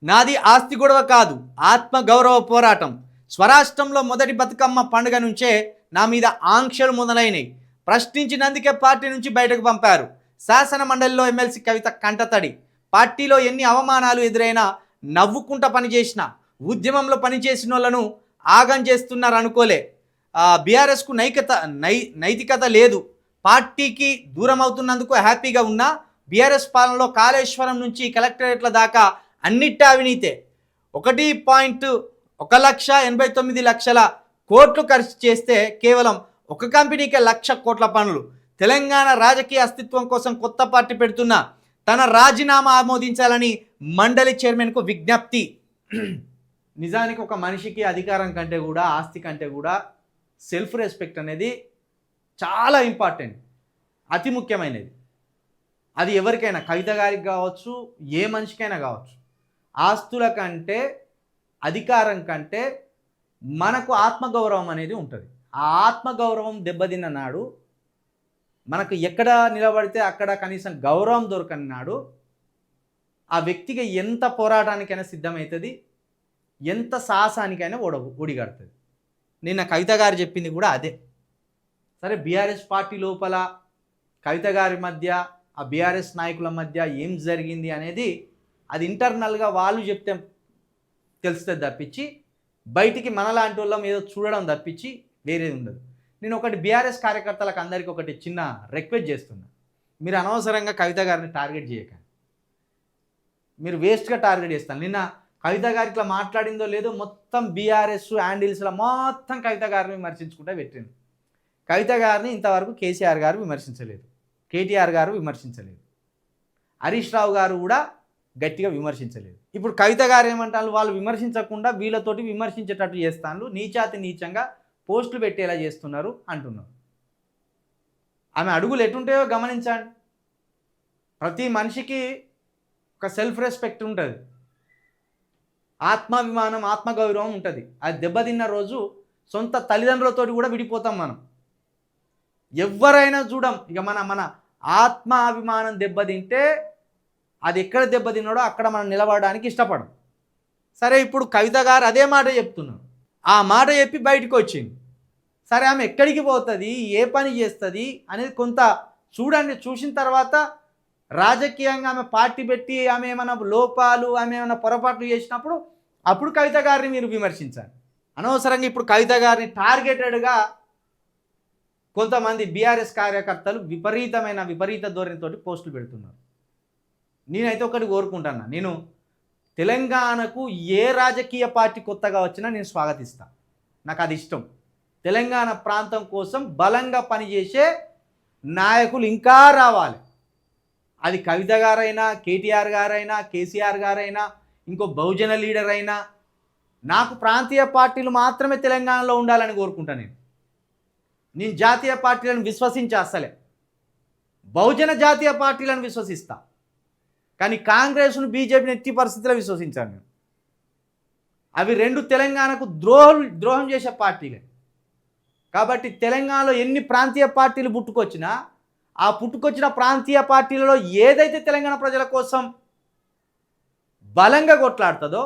నాది ఆస్తి గొడవ కాదు, ఆత్మ గౌరవ పోరాటం. స్వరాష్ట్రంలో మొదటి బతుకమ్మ పండుగ నుంచే నా మీద ఆంక్షలు మొదలైనవి. ప్రశ్నించినందుకే పార్టీ నుంచి బయటకు పంపారు. శాసన మండలిలో ఎమ్మెల్సీ కవిత కంటతడి. పార్టీలో ఎన్ని అవమానాలు ఎదురైనా నవ్వుకుంటా పనిచేసిన, ఉద్యమంలో పనిచేసిన వాళ్ళను ఆగం చేస్తున్నారు అనుకోలే. బీఆర్ఎస్కు నైతికత లేదు. పార్టీకి దూరం అవుతున్నందుకు హ్యాపీగా ఉన్నా బీఆర్ఎస్ పాలనలో కాళేశ్వరం నుంచి కలెక్టరేట్ల దాకా అన్నిటి అవినీతే. 1,189,00,000 కోట్లు ఖర్చు చేస్తే కేవలం ఒక కంపెనీకే 1,00,000 కోట్ల పనులు. తెలంగాణ రాజకీయ అస్తిత్వం కోసం కొత్త పార్టీ పెడుతున్న తన రాజీనామా ఆమోదించాలని మండలి చైర్మన్కు విజ్ఞప్తి. నిజానికి ఒక మనిషికి అధికారం కంటే కూడా, ఆస్తి కంటే కూడా సెల్ఫ్ రెస్పెక్ట్ అనేది చాలా ఇంపార్టెంట్, అతి ముఖ్యమైనది. అది ఎవరికైనా, కవిత గారికి కావచ్చు, ఏ మనిషికైనా కావచ్చు. ఆస్తుల కంటే, అధికారం కంటే మనకు ఆత్మగౌరవం అనేది ఉంటుంది. ఆ ఆత్మగౌరవం దెబ్బతిన్న నాడు, మనకు ఎక్కడ నిలబడితే అక్కడ కనీసం గౌరవం దొరకని నాడు ఆ వ్యక్తికి ఎంత పోరాటానికైనా సిద్ధమవుతుంది, ఎంత సాహసానికైనా ఒడిగడుతుంది. నిన్న కవిత గారు చెప్పింది కూడా అదే. సరే, బీఆర్ఎస్ పార్టీ లోపల కవిత గారి మధ్య, ఆ బీఆర్ఎస్ నాయకుల మధ్య ఏం జరిగింది అనేది అది ఇంటర్నల్గా వాళ్ళు చెప్తే తెలుస్తుంది తప్పించి, బయటికి మనలాంటి వాళ్ళం ఏదో చూడడం తప్పించి వేరేది ఉండదు. నేను ఒకటి బీఆర్ఎస్ కార్యకర్తలకు అందరికీ ఒకటి చిన్న రిక్వెస్ట్ చేస్తున్నా. మీరు అనవసరంగా కవిత గారిని టార్గెట్ చేయకండి. మీరు వేస్ట్గా టార్గెట్ చేస్తాను. నిన్న కవిత గారి ఇట్లా మాట్లాడిందో లేదో మొత్తం బీఆర్ఎస్ హ్యాండిల్స్లో మొత్తం కవిత గారిని విమర్శించుకుంటూ పెట్టింది. కవిత గారిని ఇంతవరకు కేసీఆర్ గారు విమర్శించలేదు, కేటీఆర్ గారు విమర్శించలేదు, హరీష్ రావు గారు కూడా గట్టిగా విమర్శించలేదు. ఇప్పుడు కవిత గారు ఏమంటారు, వాళ్ళు విమర్శించకుండా వీళ్ళతోటి విమర్శించేటట్టు చేస్తాను, నీచాతి నీచంగా పోస్టులు పెట్టేలా చేస్తున్నారు అంటున్నారు. ఆమె అడుగులు ఎటుంటాయో గమనించండి. ప్రతి మనిషికి ఒక సెల్ఫ్ రెస్పెక్ట్ ఉంటుంది, ఆత్మాభిమానం, ఆత్మగౌరవం ఉంటుంది. అది దెబ్బతిన్న రోజు సొంత తల్లిదండ్రులతో కూడా విడిపోతాం మనం. ఎవరైనా చూడం. ఇక మన ఆత్మాభిమానం దెబ్బతింటే అది ఎక్కడ దెబ్బతిన్నాడో అక్కడ మనం నిలబడడానికి ఇష్టపడం. సరే, ఇప్పుడు కవిత గారు అదే మాట చెప్తున్నారు. ఆ మాట చెప్పి బయటకు వచ్చింది. సరే, ఆమె ఎక్కడికి పోతుంది, ఏ పని చేస్తుంది అనేది కొంత చూడండి. చూసిన తర్వాత రాజకీయంగా ఆమె పార్టీ పెట్టి ఆమె ఏమైనా లోపాలు, ఆమె ఏమైనా పొరపాట్లు చేసినప్పుడు అప్పుడు కవిత గారిని మీరు విమర్శించాలి. అనవసరంగా ఇప్పుడు కవిత గారిని టార్గెటెడ్గా కొంతమంది బీఆర్ఎస్ కార్యకర్తలు విపరీత ధోరణితోటి పోస్టులు పెడుతున్నారు. నేనైతే ఒకటి కోరుకుంటున్నా, నేను తెలంగాణకు ఏ రాజకీయ పార్టీ కొత్తగా వచ్చినా నేను స్వాగతిస్తాను. నాకు అది ఇష్టం. తెలంగాణ ప్రాంతం కోసం బలంగా పనిచేసే నాయకులు ఇంకా రావాలి. అది కవిత గారైనా, కేటీఆర్ గారైనా, కేసీఆర్ గారైనా, ఇంకో బహుజన లీడర్ అయినా, నాకు ప్రాంతీయ పార్టీలు మాత్రమే తెలంగాణలో ఉండాలని కోరుకుంటాను. నేను జాతీయ పార్టీలను విశ్వసించే అసలే బహుజన జాతీయ పార్టీలను విశ్వసిస్తా, కానీ కాంగ్రెస్ను, బీజేపీని ఎట్టి పరిస్థితిలో విశ్వసించాను నేను. అవి రెండు తెలంగాణకు ద్రోహం చేసే పార్టీలే. కాబట్టి తెలంగాణలో ఎన్ని ప్రాంతీయ పార్టీలు పుట్టుకొచ్చినా ఆ పుట్టుకొచ్చిన ప్రాంతీయ పార్టీలలో ఏదైతే తెలంగాణ ప్రజల కోసం బలంగా కొట్లాడుతుందో,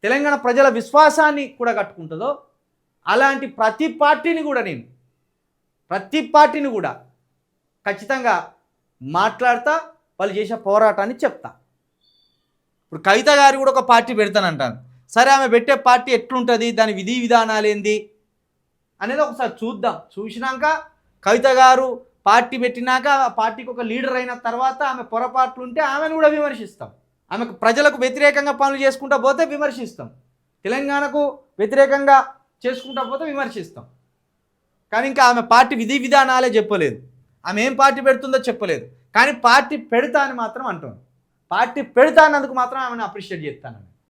తెలంగాణ ప్రజల విశ్వాసాన్ని కూడా కట్టుకుంటుందో, అలాంటి ప్రతి పార్టీని కూడా ఖచ్చితంగా మాట్లాడతా, వాళ్ళు చేసే పోరాటాన్ని చెప్తా. ఇప్పుడు కవిత గారు కూడా ఒక పార్టీ పెడతానంటాను. సరే, ఆమె పెట్టే పార్టీ ఎట్లుంటుంది, దాని విధి విధానాలు ఏంది అనేది ఒకసారి చూద్దాం. చూసినాక కవిత గారు పార్టీ పెట్టినాక ఆ పార్టీకి ఒక లీడర్ అయిన తర్వాత ఆమె పొరపాట్లు ఉంటే ఆమెను కూడా విమర్శిస్తాం. ఆమెకు ప్రజలకు వ్యతిరేకంగా పనులు చేసుకుంటూ పోతే విమర్శిస్తాం, తెలంగాణకు వ్యతిరేకంగా చేసుకుంటూ పోతే విమర్శిస్తాం. కానీ ఇంకా ఆమె పార్టీ విధి విధానాలే చెప్పలేదు, ఆమె ఏం పార్టీ పెడుతుందో చెప్పలేదు. కానీ పార్టీ పెడతా అని మాత్రం అంటుంది. పార్టీ పెడతా అన్నందుకు మాత్రం ఆమెను అప్రిషియేట్ చేస్తాను.